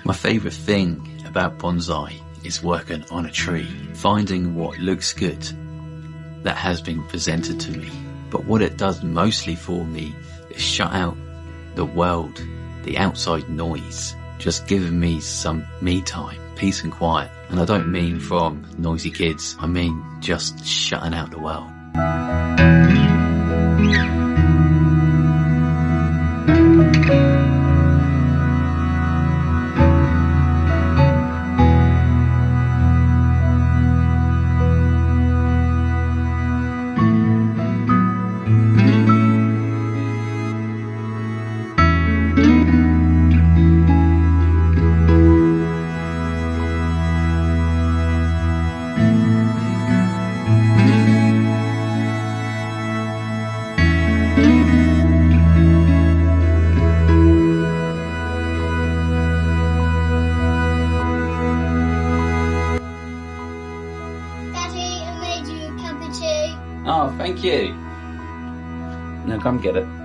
My favourite thing about bonsai is working on a tree, finding what looks good that has been presented to me. But what it does mostly for me is shut out the world, the outside noise, just giving me some me time, peace and quiet. And I don't mean from noisy kids, I mean just shutting out the world. Daddy, I made you a cup of tea. Oh, thank you. Now come get it.